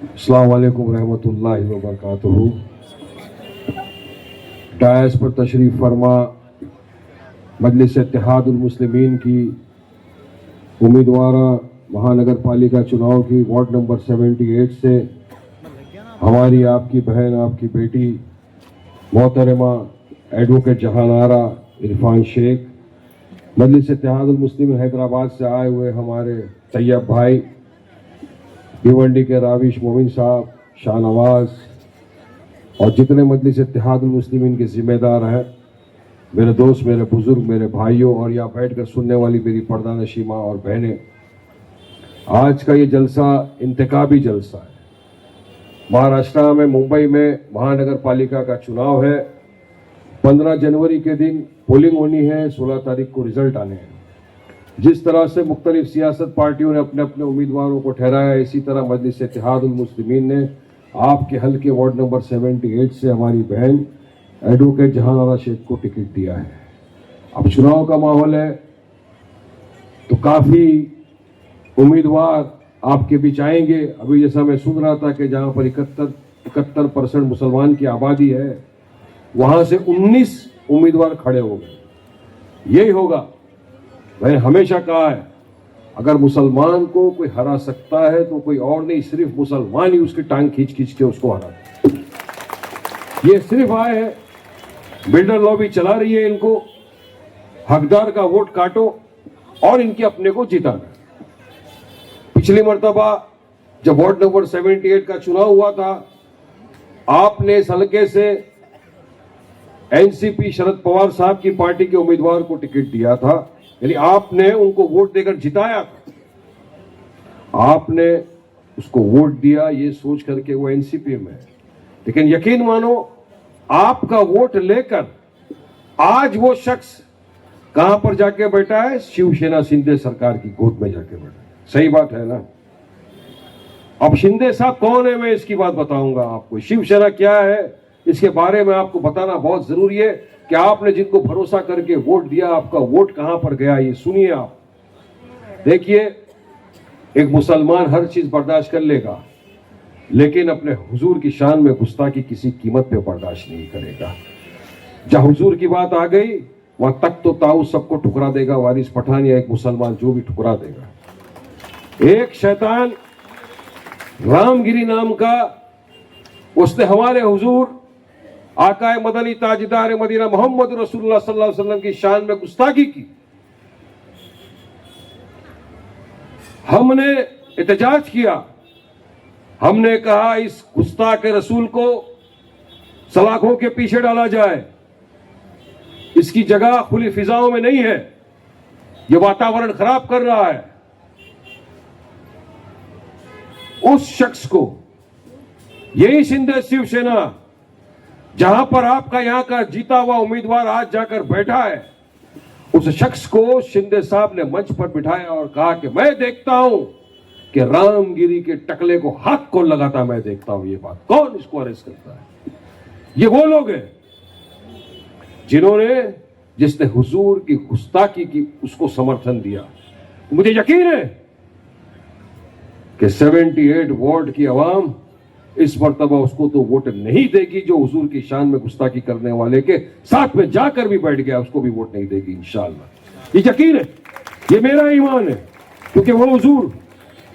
अस्सलाम वालेकुम रहमतुल्लाहि व बरकातुहू। डायस पर तशरीफ़ फरमा मजलिस इत्तेहादुल मुस्लिमीन की उम्मीदवारा महानगर पालिका चुनाव की वार्ड नंबर 78 से हमारी आपकी बहन आपकी बेटी मोहतरमा एडवोकेट जहानारा इरफान शेख, मजलिस इत्तेहादुल मुस्लिमीन हैदराबाद से आए हुए हमारे तैयब भाई, भिवंडी के राविश मोमिन साहब, शाहनवाज और जितने मजलिस इत्तेहादुल मुस्लिमीन के जिम्मेदार हैं, मेरे दोस्त, मेरे बुजुर्ग, मेरे भाइयों और यहाँ बैठकर सुनने वाली मेरी पर्दा नशी माँ और बहनें, आज का ये जलसा इंतखाबी जलसा है। महाराष्ट्र में मुंबई में महानगर पालिका का चुनाव है। 15 जनवरी के दिन पोलिंग होनी है, 16 तारीख को रिजल्ट आने हैं। जिस तरह से मुख्तलिफ सियासत पार्टियों ने अपने अपने उम्मीदवारों को ठहराया, इसी तरह मजलिस इत्तेहादुल मुस्लिमीन ने आपके हल्के वार्ड नंबर 78 से हमारी बहन एडवोकेट जहानारा शेख को टिकट दिया है। अब चुनाव का माहौल है तो काफ़ी उम्मीदवार आपके बीच आएंगे। अभी जैसा मैं सुन रहा था कि जहां पर 71% मुसलमान की आबादी है, वहां से 19 उम्मीदवार खड़े हो गए। यही होगा। मैंने हमेशा कहा है, अगर मुसलमान को कोई हरा सकता है तो कोई और नहीं, सिर्फ मुसलमान ही उसकी टांग खींच खींच के उसको हरा। ये सिर्फ आए हैं, बिल्डर लॉबी चला रही है इनको, हकदार का वोट काटो और इनके अपने को जिताना। पिछली मर्तबा जब वार्ड नंबर 78 का चुनाव हुआ था, आपने इस हल्के से एनसीपी शरद पवार साहब की पार्टी के उम्मीदवार को टिकट दिया था, यानी आपने उनको वोट देकर जिताया था। आपने उसको वोट दिया ये सोच करके वो एनसीपी में है, लेकिन यकीन मानो आपका वोट लेकर आज वो शख्स कहां पर जाके बैठा है? शिवसेना शिंदे सरकार की गोद में जाके बैठा है। सही बात है ना? अब शिंदे साहब कौन है, मैं इसकी बात बताऊंगा आपको। शिवसेना क्या है इसके बारे में आपको बताना बहुत जरूरी है कि आपने जिनको भरोसा करके वोट दिया, आपका वोट कहां पर गया, ये सुनिए आप। देखिए, एक मुसलमान हर चीज बर्दाश्त कर लेगा, लेकिन अपने हुजूर की शान में गुस्ताखी किसी कीमत पे बर्दाश्त नहीं करेगा। जहां हुजूर की बात आ गई वहां तक तो ताऊ सबको ठुकरा देगा, वारिस पठान या एक मुसलमान जो भी ठुकरा देगा। एक शैतान रामगिरी नाम का, उसने हमारे हुजूर आकाए मदनी ताजदार मदीना मोहम्मद रसूलुल्लाह सल्लल्लाहु अलैहि वसल्लम की शान में गुस्ताखी की। हमने एहतजाज किया, हमने कहा इस गुस्ताख रसूल को सलाखों के पीछे डाला जाए, इसकी जगह खुली फिजाओं में नहीं है, यह वातावरण खराब कर रहा है। उस शख्स को, यही शिंदे शिवसेना जहां पर आपका यहां का जीता हुआ उम्मीदवार आज जाकर बैठा है, उस शख्स को शिंदे साहब ने मंच पर बिठाया और कहा कि मैं देखता हूं कि रामगिरी के टकले को हाथ कौन लगाता, मैं देखता हूं ये बात, कौन इसको अरेस्ट करता है। ये वो लोग हैं जिसने हुजूर की गुस्ताखी की, उसको समर्थन दिया। मुझे यकीन है कि 78 वार्ड की आवाम इस मर्तबा उसको तो वोट नहीं देगी जो हुजूर की शान में गुस्ताखी करने वाले के साथ में जाकर भी बैठ गया, उसको भी वोट नहीं देगी इंशाअल्लाह। ये यकीन है, ये मेरा ईमान है, क्योंकि वो हुजूर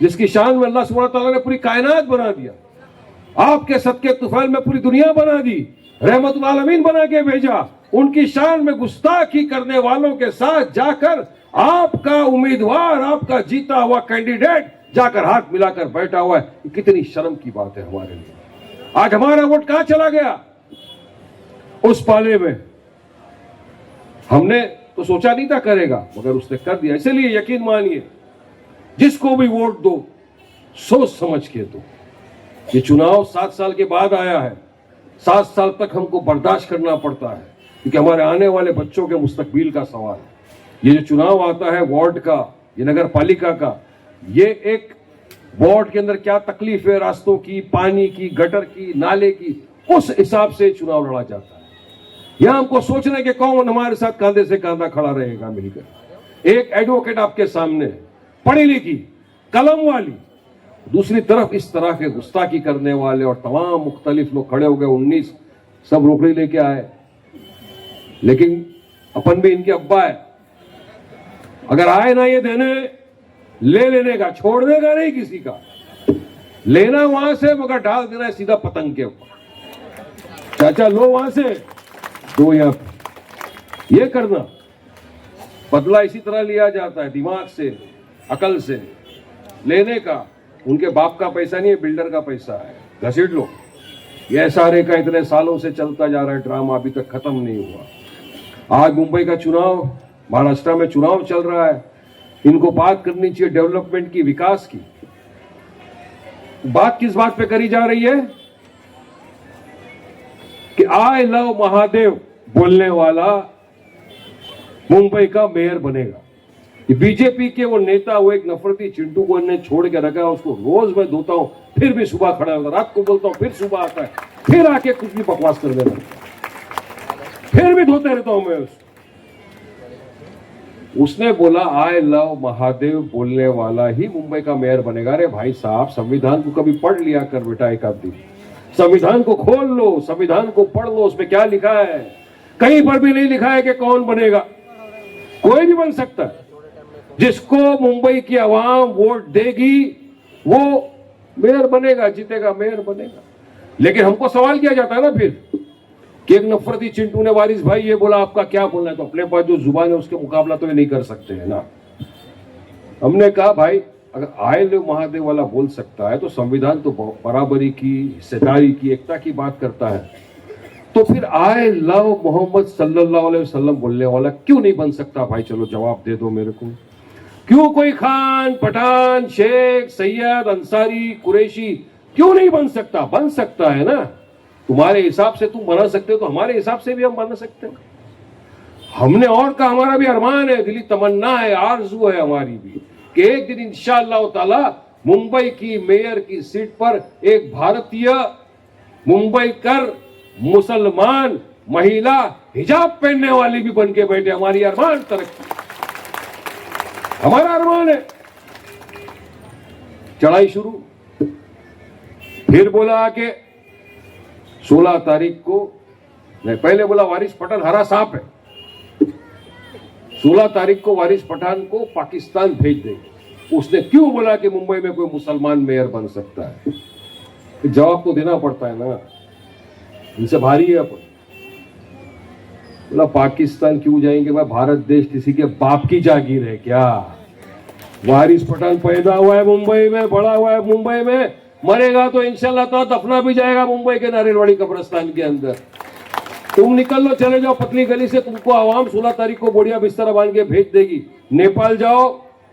जिसकी शान में अल्लाह सुब्हानहू तआला ने पूरी कायनात बना दिया, आपके सदके तुफैल में पूरी दुनिया बना दी, रहमतुल आलमीन बना के भेजा, उनकी शान में गुस्ताखी करने वालों के साथ जाकर आपका उम्मीदवार, आपका जीता हुआ कैंडिडेट जाकर हाथ मिलाकर बैठा हुआ है। कितनी शर्म की बात है हमारे लिए। आज हमारा वोट कहां चला गया? उस पाले में हमने तो सोचा नहीं था करेगा, मगर उसने कर दिया। इसलिए यकीन मानिए, जिसको भी वोट दो सोच समझ के दो। ये चुनाव 7 साल के बाद आया है, 7 साल तक हमको बर्दाश्त करना पड़ता है, क्योंकि हमारे आने वाले बच्चों के मुस्तकबिल का सवाल है। ये जो चुनाव आता है वार्ड का, ये नगर पालिका का, ये एक वार्ड के अंदर क्या तकलीफ है, रास्तों की, पानी की, गटर की, नाले की, उस हिसाब से चुनाव लड़ा जाता है। यहां हमको सोचना है कि कौन हमारे साथ कांधे से कांधा खड़ा रहेगा मिलकर। एक एडवोकेट आपके सामने, पढ़ी लिखी, कलम वाली, दूसरी तरफ इस तरह के गुस्ताखी करने वाले और तमाम मुख्तलिफ लोग खड़े हो गए, 19 सब रोकड़ी लेके आए। लेकिन अपन भी इनके अब्बा है, अगर आए ना ये देने ले लेने का, छोड़ देगा नहीं किसी का, लेना वहां से मगर डाल देना है सीधा पतंग के ऊपर। चाचा लो वहां से, दो यहां, ये करना। बदला इसी तरह लिया जाता है, दिमाग से, अकल से लेने का। उनके बाप का पैसा नहीं है, बिल्डर का पैसा है, घसीट लो। ये एसआरए का इतने सालों से चलता जा रहा है ड्रामा, अभी तक खत्म नहीं हुआ। आज मुंबई का चुनाव, महाराष्ट्र में चुनाव चल रहा है, इनको बात करनी चाहिए डेवलपमेंट की, विकास की। बात किस बात पे करी जा रही है कि आई लव महादेव बोलने वाला मुंबई का मेयर बनेगा। ये बीजेपी के वो नेता, वो एक नफरती चिंटू को इन्हें छोड़ के रखा है, उसको रोज मैं धोता हूं, फिर भी सुबह खड़ा होता, रात को बोलता हूं, फिर सुबह आता है, फिर आके कुछ भी बकवास कर देता, फिर भी धोते रहता हूं मैं उसको। उसने बोला आई लव महादेव बोलने वाला ही मुंबई का मेयर बनेगा। अरे भाई साहब, संविधान को कभी पढ़ लिया कर बेटा, एक आध दिन संविधान को खोल लो, संविधान को पढ़ लो, उसमें क्या लिखा है। कहीं पर भी नहीं लिखा है कि कौन बनेगा, कोई भी बन सकता है। जिसको मुंबई की आवाम वोट देगी वो मेयर बनेगा, जीतेगा, मेयर बनेगा। लेकिन हमको सवाल किया जाता है ना फिर कि एक नफरती चिंटू ने, वारिस भाई ये बोला, आपका क्या बोलना है? तो अपने पास जो जुबान है उसके मुकाबला तो ये नहीं कर सकते है ना। हमने कहा भाई अगर आई लव महादेव वाला बोल सकता है तो संविधान तो बराबरी की, हिस्सेदारी की, एकता की बात करता है, तो फिर आई लव मोहम्मद सल्लल्लाहु अलैहि वसल्लम बोलने वाला क्यों नहीं बन सकता? भाई चलो जवाब दे दो मेरे को। क्यों कोई खान, पठान, शेख, सैयद, अंसारी, कुरैशी क्यों नहीं बन सकता? बन सकता है ना। तुम्हारे हिसाब से तुम बना सकते हो तो हमारे हिसाब से भी हम बना सकते हैं। हमने और का, हमारा भी अरमान है, दिली तमन्ना है, आरज़ू है हमारी भी कि एक दिन इंशाअल्लाह ताला मुंबई की मेयर की सीट पर एक भारतीय मुंबई कर मुसलमान महिला हिजाब पहनने वाली भी बन के बैठे। हमारी अरमान तरक्की, हमारा अरमान है। चढ़ाई शुरू। फिर बोला कि 16 तारीख को, नहीं पहले बोला वारिस पठान हरा सांप है, 16 तारीख को वारिस पठान को पाकिस्तान भेज देंगे। उसने क्यों बोला कि मुंबई में कोई मुसलमान मेयर बन सकता है? जवाब तो देना पड़ता है ना, इनसे भारी है अपन। बोला पाकिस्तान क्यों जाएंगे? मैं भारत देश किसी के बाप की जागीर है क्या? वारिस पठान पैदा हुआ है मुंबई में, बड़ा हुआ है मुंबई में, मरेगा तो इंशाल्लाह तो दफना भी जाएगा मुंबई के नारेलवाड़ी कब्रिस्तान के अंदर। तुम निकल लो, चले जाओ पतली गली से, तुमको आवाम 16 तारीख को बढ़िया बिस्तर बांध के भेज देगी। नेपाल जाओ,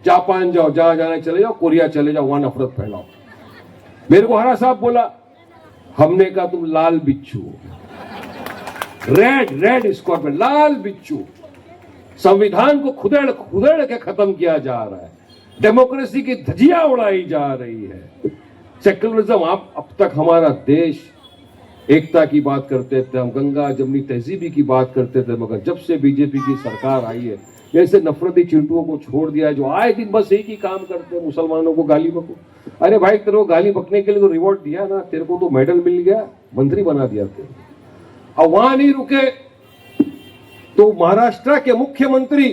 जापान जाओ, जहां जाना चले जाओ, कोरिया चले जाओ, वहां नफरत फैलाओ। मेरे को हरा साहब बोला, हमने कहा तुम लाल बिच्छू, रेड स्कॉर्पियन, लाल बिच्छू। संविधान को खुदेड़ खुदेड़ के खत्म किया जा रहा है, डेमोक्रेसी की धजिया उड़ाई जा रही है। सेक्युलरिज्म, आप अब तक हमारा देश एकता की बात करते थे, हम गंगा जमनी तहजीबी की बात करते थे, मगर जब से बीजेपी की सरकार आई है, जैसे नफरती चिंटुओं को छोड़ दिया है जो आए दिन बस एक ही काम करते हैं, मुसलमानों को गाली बको। अरे भाई तेरे को गाली बकने के लिए तो रिवॉर्ड दिया ना, तेरे को तो मेडल मिल गया, मंत्री बना दिया तेरे। अब वहां नहीं रुके तो महाराष्ट्र के मुख्यमंत्री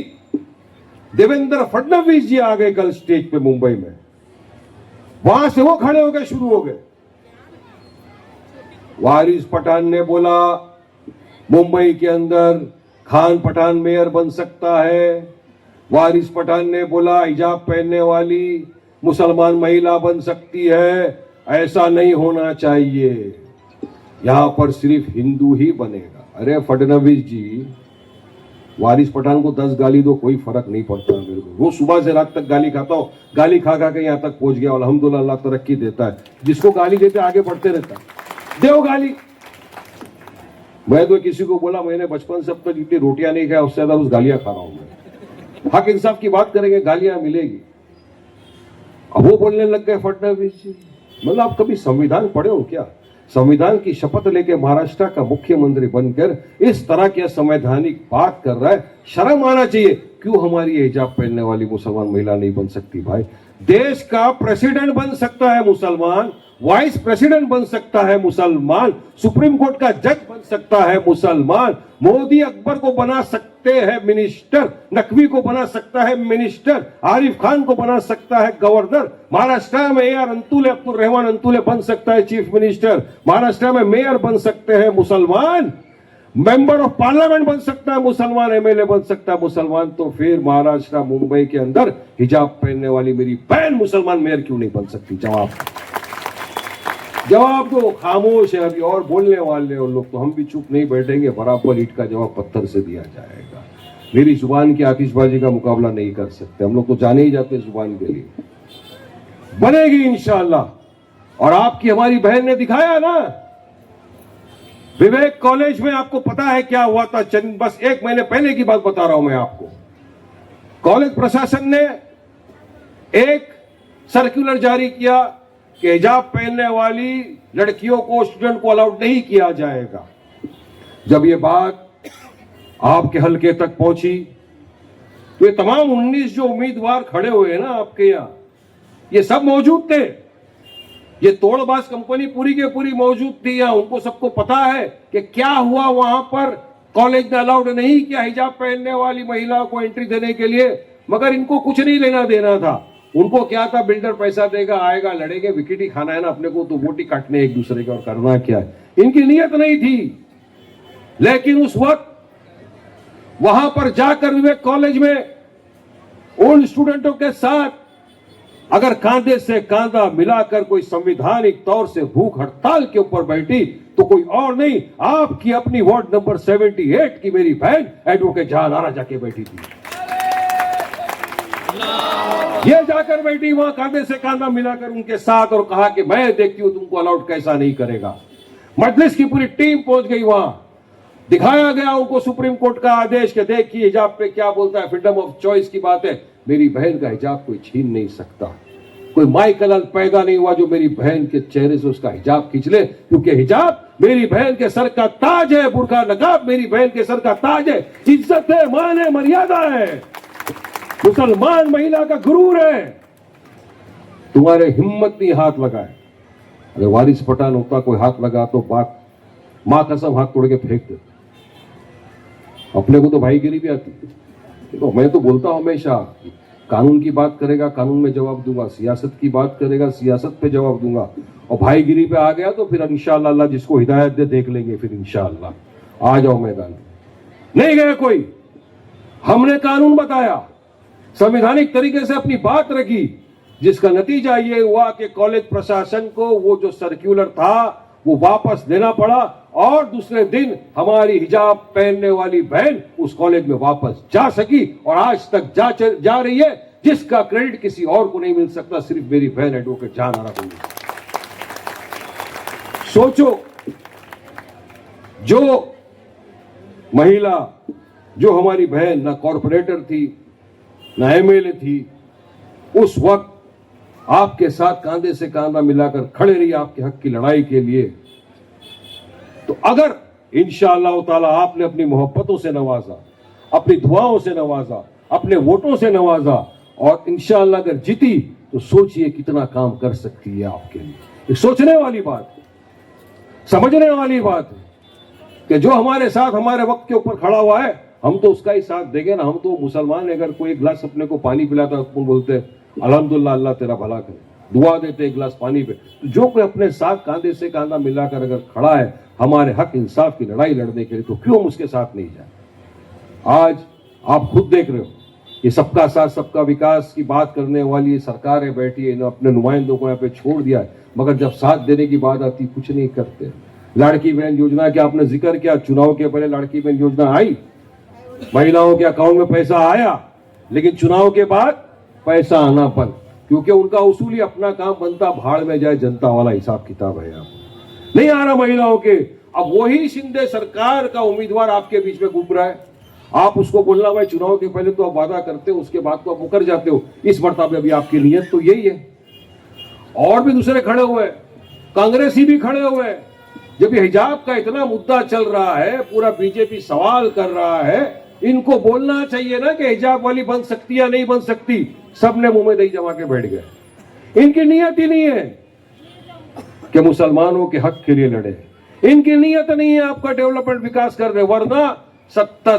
देवेंद्र फडणवीस जी आ गए कल स्टेज पे मुंबई में, वहां से वो खड़े हो गए, शुरू हो गए। वारिस पठान ने बोला मुंबई के अंदर खान पठान मेयर बन सकता है। वारिस पठान ने बोला हिजाब पहनने वाली मुसलमान महिला बन सकती है, ऐसा नहीं होना चाहिए, यहां पर सिर्फ हिंदू ही बनेगा। अरे फडणवीस जी, वारिस पठान को 10 गाली दो, कोई फर्क नहीं पड़ता मेरे को। वो सुबह से रात तक गाली खाता हूं, गाली खा खा के यहां तक पहुंच गया। अल्हम्दुलिल्लाह, अल्लाह तरक्की देता है, जिसको गाली देते आगे बढ़ते रहता है। देव गाली। मैं तो किसी को बोला, मैंने बचपन से अब तक इतनी रोटियां नहीं खाया, उससे ज्यादा उस गालियां खा रहा हूं मैं। हक इंसाफ की बात करेंगे, गालियां मिलेगी। अब वो बोलने लग गए फडणवीस जी, मतलब आप कभी संविधान पढ़े हो क्या? संविधान की शपथ लेके महाराष्ट्र का मुख्यमंत्री बनकर इस तरह की असंवैधानिक बात कर रहा है, शर्म आना चाहिए। क्यों हमारी हिजाब पहनने वाली मुसलमान महिला नहीं बन सकती? भाई देश का प्रेसिडेंट बन सकता है मुसलमान, वाइस प्रेसिडेंट बन सकता है मुसलमान, सुप्रीम कोर्ट का जज बन सकता है मुसलमान, मोदी अकबर को बना सकते हैं मिनिस्टर, नकवी को बना सकता है मिनिस्टर, आरिफ खान को बना सकता है गवर्नर, महाराष्ट्र में ए आर अंतुले, अब्दुल रहमान अंतुले बन सकता है चीफ मिनिस्टर, महाराष्ट्र में मेयर बन सकते हैं मुसलमान, मेंबर ऑफ पार्लियामेंट बन सकता है मुसलमान, एमएलए बन सकता है मुसलमान। तो फिर महाराष्ट्र मुंबई के अंदर हिजाब पहनने वाली मेरी बहन मुसलमान मेयर क्यों नहीं बन सकती? जवाब दो। खामोश है अभी, और बोलने वाले हो लोग तो हम भी चुप नहीं बैठेंगे, बराबर ईंट का जवाब पत्थर से दिया जाएगा। मेरी जुबान की आतिशबाजी का मुकाबला नहीं कर सकते हम लोग, तो जाने ही जाते जुबान के लिए। बनेगी इंशाअल्लाह। और आपकी हमारी बहन ने दिखाया ना, विवेक कॉलेज में आपको पता है क्या हुआ था? बस 1 महीने पहले की बात बता रहा हूं मैं आपको। कॉलेज प्रशासन ने एक सर्कुलर जारी किया कि हिजाब पहनने वाली लड़कियों को, स्टूडेंट को अलाउड नहीं किया जाएगा। जब ये बात आपके हलके तक पहुंची तो ये तमाम 19 जो उम्मीदवार खड़े हुए हैं ना आपके यहां, ये सब मौजूद थे। ये तोड़बाज कंपनी पूरी के पूरी मौजूद थी यहां। उनको सबको पता है कि क्या हुआ वहां पर। कॉलेज ने अलाउड नहीं किया हिजाब पहनने वाली महिला को एंट्री देने के लिए, मगर इनको कुछ नहीं लेना देना था। उनको क्या था, बिल्डर पैसा देगा, आएगा, लड़ेंगे, विकेट ही खाना है ना अपने को, तो वोट ही काटने एक दूसरे के, और करना क्या है। इनकी नीयत नहीं थी। लेकिन उस वक्त वहां पर जाकर विवेक कॉलेज में उन स्टूडेंटों के साथ अगर कांधे से कांधा मिलाकर कोई संवैधानिक तौर से भूख हड़ताल के ऊपर बैठी तो कोई और नहीं, आपकी अपनी वार्ड नंबर 78 की मेरी बहन एडवोकेट जहान आरा जाके बैठी थी। ये जाकर बैठी वहां कांधे से कांधा मिलाकर उनके साथ, और कहा कि मैं देखती हूं तुमको अलाउड कैसा नहीं करेगा। मजलिस की पूरी टीम पहुंच गई वहां। दिखाया गया उनको सुप्रीम कोर्ट का आदेश कि देखिए हिजाब पे क्या बोलता है, फ्रीडम ऑफ चॉइस की बात है। मेरी बहन का हिजाब कोई छीन नहीं सकता। कोई माई कलल पैदा नहीं हुआ जो मेरी बहन के चेहरे से उसका हिजाब खींच ले, क्योंकि हिजाब मेरी बहन के सर का ताज है, बुर्का नकाब मेरी बहन के सर का ताज है, इज्जत है, मान है, मर्यादा है, मुसलमान महिला का गुरूर है। तुम्हारे हिम्मत नहीं हाथ लगाए। अगर वारिस पठान होता कोई हाथ लगा तो बात मां कसम हाथ तोड़ के फेंक दे। अपने को तो भाईगिरी भी आती है। तो मैं तो बोलता हूं हमेशा, कानून की बात करेगा कानून में जवाब दूंगा, सियासत की बात करेगा सियासत पे जवाब दूंगा, और भाईगिरी पे आ गया तो फिर इंशाअल्लाह अल्लाह जिसको हिदायत दे देख लेंगे। फिर इंशाअल्लाह आ जाओ मैदान। नहीं गया कोई, हमने कानून बताया, संवैधानिक तरीके से अपनी बात रखी, जिसका नतीजा ये हुआ कि कॉलेज प्रशासन को वो जो सर्कुलर था वो वापस लेना पड़ा, और दूसरे दिन हमारी हिजाब पहनने वाली बहन उस कॉलेज में वापस जा सकी, और आज तक जा रही है, जिसका क्रेडिट किसी और को नहीं मिल सकता, सिर्फ मेरी बहन एडवोकेट जहान आरा को। सोचो, जो महिला, जो हमारी बहन ना कॉर्पोरेटर थी ना एमएलए थी, उस वक्त आपके साथ कांधे से कांधा मिलाकर खड़े रही आपके हक की लड़ाई के लिए। तो अगर इंशाअल्लाह ताला आपने अपनी मोहब्बतों से नवाजा, अपनी दुआओं से नवाजा, अपने वोटों से नवाजा, और इंशाअल्लाह अगर जीती तो सोचिए कितना काम कर सकती है आपके लिए। ये सोचने वाली बात है, समझने वाली बात है कि जो हमारे साथ हमारे वक्त के ऊपर खड़ा हुआ है, हम तो उसका ही साथ देंगे ना। हम तो मुसलमान है, अगर कोई एक गिलास अपने को पानी पिलाता तो बोलते हैं अल्हम्दुलिल्लाह, अल्लाह तेरा भला करे, दुआ देते एक गिलास पानी पे। तो जो कोई अपने साथ कांधे से कांधा मिलाकर अगर खड़ा है हमारे हक इंसाफ की लड़ाई लड़ने के लिए, तो क्यों हम उसके साथ नहीं जाए। आज आप खुद देख रहे हो, ये सबका साथ सबका विकास की बात करने वाली सरकारें बैठी है, अपने नुमाइंदों को यहाँ पे छोड़ दिया है, मगर जब साथ देने की बात आती कुछ नहीं करते। लाड़की बहन योजना के आपने जिक्र किया, चुनाव के पहले लाड़की बहन योजना आई, महिलाओं के अकाउंट में पैसा आया, लेकिन चुनाव के बाद पैसा आना बंद, क्योंकि उनका उसूली अपना काम बनता भाड़ में जाए जनता वाला हिसाब किताब है। आप नहीं आ रहा महिलाओं के। अब वही शिंदे सरकार का उम्मीदवार आपके बीच में घूम रहा है, आप उसको बोलना भाई चुनाव के पहले तो आप वादा करते हो, उसके बाद तो आप मुकर जाते हो। इस मर्तबे अभी आपकी नीयत तो यही है। और भी दूसरे खड़े हुए, कांग्रेसी भी खड़े हुए। जब हिजाब का इतना मुद्दा चल रहा है, पूरा बीजेपी सवाल कर रहा है, इनको बोलना चाहिए ना कि हिजाब वाली बन सकती या नहीं बन सकती, सबने मुंह में दही जमा के बैठ गए। इनकी नियत ही नहीं है कि मुसलमानों के हक के लिए लड़े, इनकी नियत नहीं है आपका डेवलपमेंट विकास कर रहे, वरना 70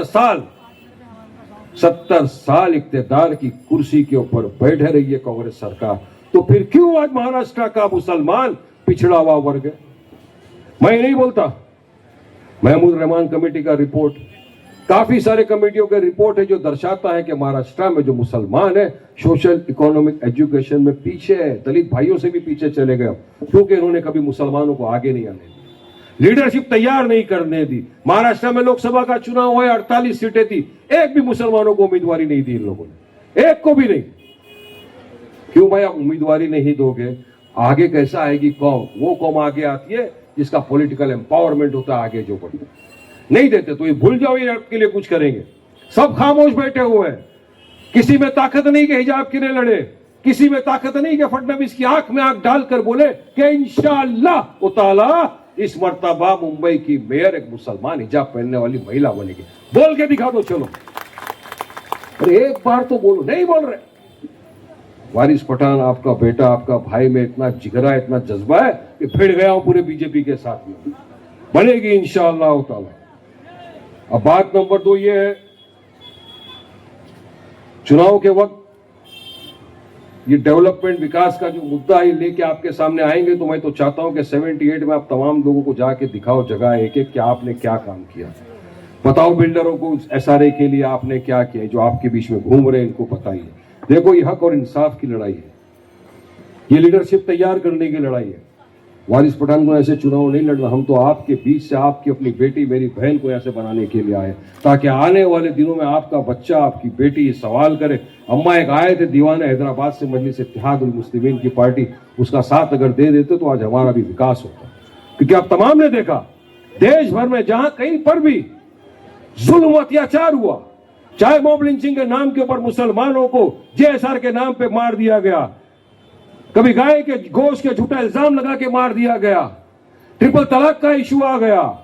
साल इक्तेदार की कुर्सी के ऊपर बैठे रही है कांग्रेस सरकार, तो फिर क्यों आज महाराष्ट्र का मुसलमान पिछड़ा हुआ वर्ग है? मैं नहीं बोलता, महमूद रहमान कमेटी का रिपोर्ट, काफी सारे कमेटियों का रिपोर्ट है जो दर्शाता है कि महाराष्ट्र में जो मुसलमान है सोशल इकोनॉमिक एजुकेशन में पीछे है, दलित भाइयों से भी पीछे चले गए, क्योंकि इन्होंने कभी मुसलमानों को आगे नहीं आने दी, लीडरशिप तैयार नहीं करने दी। महाराष्ट्र में लोकसभा का चुनाव हुआ, 48 सीटें थी, एक भी मुसलमानों को उम्मीदवारी नहीं दी इन लोगों ने, एक को भी नहीं। क्यों भाई, आप उम्मीदवारी नहीं दोगे, आगे कैसा आएगी कौम? वो कौम आगे आती है जिसका पॉलिटिकल एम्पावरमेंट होता है, आगे जो बढ़े। नहीं देते तो ये भूल जाओ ये आपके लिए कुछ करेंगे। सब खामोश बैठे हुए हैं, किसी में ताकत नहीं कि हिजाब के लिए लड़े, किसी में ताकत नहीं कि फडणवीस की आंख में आंख डालकर बोले कि इंशाअल्लाह ताला इस मर्तबा मुंबई की मेयर एक मुसलमान हिजाब पहनने वाली महिला बनेगी। बोल के दिखा दो, चलो। अरे एक बार तो बोलो, नहीं बोल रहे। वारिस पठान आपका बेटा, आपका भाई में इतना जिगरा, इतना जज्बा है कि भिड़ गया हूं पूरे बीजेपी के साथ में, बनेगी इंशाअल्लाह ताला। अब बात नंबर 2 ये है, चुनाव के वक्त ये डेवलपमेंट विकास का जो मुद्दा है लेके आपके सामने आएंगे, तो मैं तो चाहता हूं कि 78 में आप तमाम लोगों को जाके दिखाओ जगह एक एक कि आपने क्या काम किया। बताओ बिल्डरों को SRA के लिए आपने क्या किया, जो आपके बीच में घूम रहे हैं इनको बताइए। देखो ये हक और इंसाफ की लड़ाई है, ये लीडरशिप तैयार करने की लड़ाई है। वारिस पठान को ऐसे चुनाव नहीं लड़ना, हम तो आपके बीच से आपकी अपनी बेटी मेरी बहन को ऐसे बनाने के लिए आए, ताकि आने वाले दिनों में आपका बच्चा आपकी बेटी ये सवाल करे, अम्मा एक आए थे दीवाने हैदराबाद से मजलिस इत्तेहादुल मुस्लिमीन की पार्टी, उसका साथ अगर दे देते तो आज हमारा भी विकास होता। क्योंकि आप तमाम ने देखा देश भर में जहां कहीं पर भी जुल्म अत्याचार हुआ, चाहे मॉब लिंचिंग के नाम के ऊपर मुसलमानों को JSR के नाम पे मार दिया गया, कभी गाय के गोश्त के झूठा इल्जाम लगा के मार दिया गया, ट्रिपल तलाक का इशू आ गया,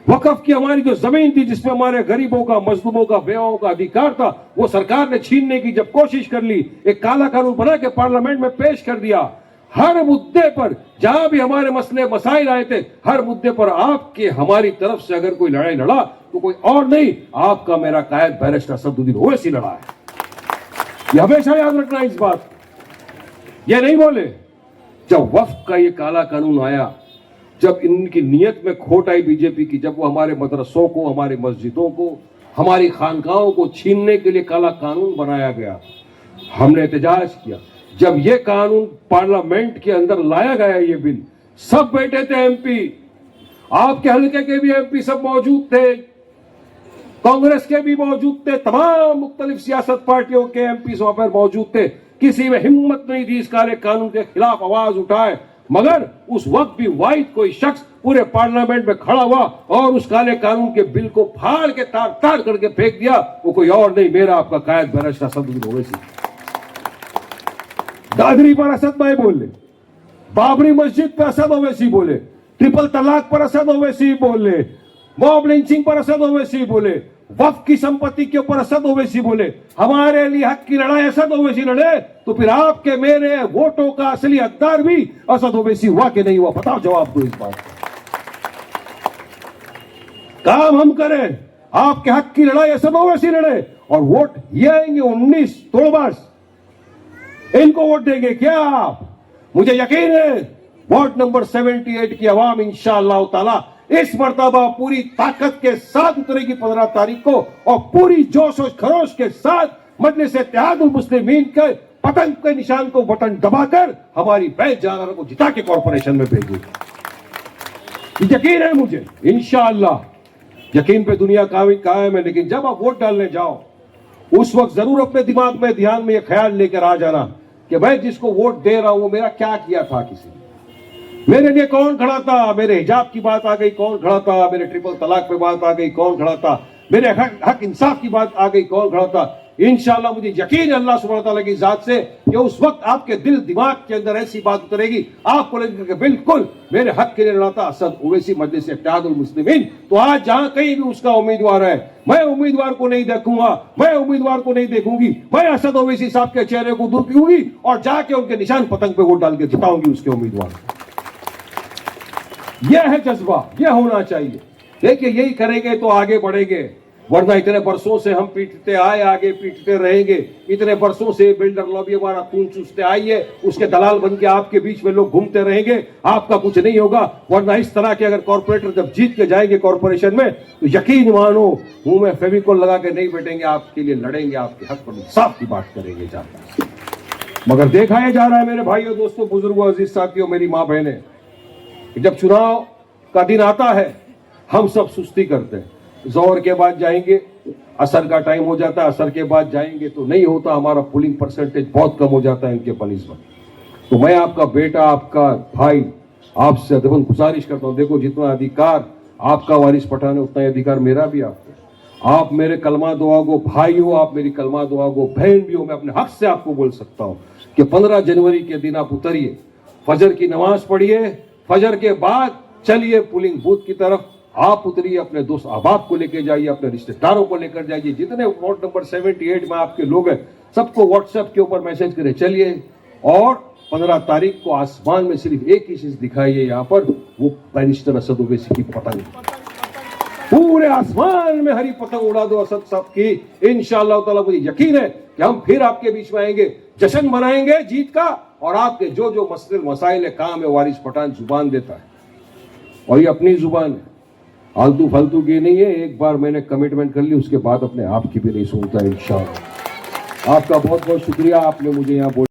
वक्फ की हमारी जो जमीन थी जिसमें हमारे गरीबों का, मजलूमों का, बेवाओं का अधिकार था, वो सरकार ने छीनने की जब कोशिश कर ली, एक काला कानून बना के पार्लियामेंट में पेश कर दिया। हर मुद्दे पर जहां भी हमारे मसले मसाइल आए थे, हर मुद्दे पर आपके हमारी तरफ से अगर कोई लड़ाई लड़ा तो कोई और नहीं, आपका मेरा कायद बैरिस्टर असदुद्दीन ओवैसी लड़ा है। ये हमेशा याद रखना इस बात। ये नहीं बोले जब वक्फ का ये काला कानून आया, जब इनकी नियत में खोट आई बीजेपी की, जब वो हमारे मदरसों को, हमारी मस्जिदों को, हमारी खानकाहों को छीनने के लिए काला कानून बनाया गया, हमने एहतजाज किया। जब ये कानून पार्लियामेंट के अंदर लाया गया, ये बिल, सब बैठे थे MP, आपके हल्के के भी MP सब मौजूद थे, कांग्रेस के भी मौजूद थे, तमाम मुख्तलिफ सियासत पार्टियों के MP वहां पर मौजूद थे। किसी में हिम्मत नहीं थी इस काले कानून के खिलाफ आवाज उठाए, मगर उस वक्त भी वाहिद कोई शख्स पूरे पार्लियामेंट में खड़ा हुआ और उस काले कानून के बिल को फाड़ के तार तार करके फेंक दिया। वो कोई और नहीं, मेरा आपका कायद बैरिस्टर असदुद्दीन ओवैसी। दादरी पर असद भाई बोले, बाबरी मस्जिद पर असद ओवैसी बोले, ट्रिपल तलाक पर असद ओवैसी बोले, मॉब लिंचिंग पर असद ओवैसी बोले, वक्फ की संपत्ति के ऊपर असद ओवैसी बोले, हमारे लिए हक की लड़ाई असद ओवैसी लड़े, तो फिर आपके मेरे वोटों का असली हकदार भी असद ओवैसी हुआ कि नहीं हुआ? बताओ, जवाब दो इस बात का। काम हम करें, आपके हक की लड़ाई असद ओवैसी लड़े, और वोट ये आएंगे 19 तोड़बाज, इनको वोट देंगे क्या आप? मुझे यकीन है वोट नंबर 78 की आवाम इंशाअल्लाह ताला इस मर्तबा पूरी ताकत के साथ उतरेगी 15 तारीख को, और पूरी जोश और खरोश के साथ मजलिस इत्तेहादुल मुस्लिमीन के पतंग के निशान को बटन दबाकर हमारी बैत जानवरों को जिता के कॉर्पोरेशन में भेजेगी। यकीन है मुझे, इंशाअल्लाह। यकीन पे दुनिया कायम है, लेकिन जब आप वोट डालने जाओ उस वक्त जरूर अपने दिमाग में, ध्यान में ये ख्याल लेकर आ जाना कि भाई जिसको वोट दे रहा हूं वो मेरा क्या किया था, किसी मेरे लिए कौन खड़ा था, मेरे हिजाब की बात आ गई कौन खड़ा था, मेरे ट्रिपल तलाक पे बात आ गई कौन खड़ा था, मेरे हक इंसाफ की बात आ गई कौन खड़ा था। इंशाअल्लाह मुझे यकीन है अल्लाह सुब्हानहू तआला की जात से कि उस वक्त आपके दिल दिमाग के अंदर ऐसी बात उतरेगी, आपको लगेगा कि बिल्कुल मेरे हक के लिए लड़ता असद ओवैसी मजलिस इत्तेहादुल मुस्लिमीन। तो आज जहां कहीं भी उसका उम्मीदवार है, मैं उम्मीदवार को नहीं देखूंगा, मैं उम्मीदवार को नहीं देखूंगी, मैं असद ओवैसी साहब के चेहरे को दूंगी और जाके उनके निशान पतंग पे वोट डाल के जिताऊंगी उसके उम्मीदवार। यह है जज्बा, यह होना चाहिए। देखिए यही करेंगे तो आगे बढ़ेंगे, वरना इतने बरसों से हम पीटते आए, आगे पीटते रहेंगे। इतने बरसों से बिल्डर लॉबी हमारा खून चूसते आई है, उसके दलाल बन के आपके बीच में लोग घूमते रहेंगे, आपका कुछ नहीं होगा। वरना इस तरह के अगर कॉर्पोरेटर जब जीत के जाएंगे कॉर्पोरेशन में तो यकीन मानो मुंह में फेविकोल लगा के नहीं बैठेंगे, आपके लिए लड़ेंगे, आपके हक पर इंसाफ की बात करेंगे जाता। मगर देखा यह जा रहा है मेरे भाइयों, दोस्तों, बुजुर्गों, अजीज साथियों, मेरी माँ बहनें, जब चुनाव का दिन आता है हम सब सुस्ती करते हैं। जोहर के बाद जाएंगे, असर का टाइम हो जाता है, असर के बाद जाएंगे तो नहीं होता, हमारा पोलिंग परसेंटेज बहुत कम हो जाता है इनके बनिस्बत। तो मैं आपका बेटा, आपका भाई, आपसे अदबन गुजारिश करता हूं, देखो जितना अधिकार आपका वारिस पठान है उतना अधिकार मेरा भी आपको। आप मेरे कलमा दुआ गो भाई हो, आप मेरी कलमा दुआ गो बहन भी हो। मैं अपने हक से आपको बोल सकता हूं कि 15 जनवरी के दिन आप उतरिए, फजर की नमाज पढ़िए, फजर के बाद चलिए पोलिंग बूथ की तरफ, आप उतरिए, अपने दोस्त अहबाब को लेकर जाइए, अपने रिश्तेदारों को लेकर जाइए, जितने वार्ड नंबर 78 में आपके लोग हैं सबको व्हाट्सएप के ऊपर मैसेज करें, चलिए। और 15 तारीख को आसमान में सिर्फ एक ही चीज दिखाइए, यहाँ पर वो बैरिस्टर असद ओवैसी की पतंग, पूरे आसमान में हरी पतंग उड़ा दो असद साहब की। इंशाअल्लाह ताला मुझे यकीन है कि हम फिर आपके बीच में आएंगे, जश्न मनाएंगे जीत का, और आपके जो जो मसले मसाइल काम है वारिस पठान जुबान देता है, और ये अपनी जुबान है, आलतू फालतू की नहीं है। एक बार मैंने कमिटमेंट कर ली, उसके बाद अपने आप की भी नहीं सुनता इंशाअल्लाह। आपका बहुत बहुत शुक्रिया, आपने मुझे यहाँ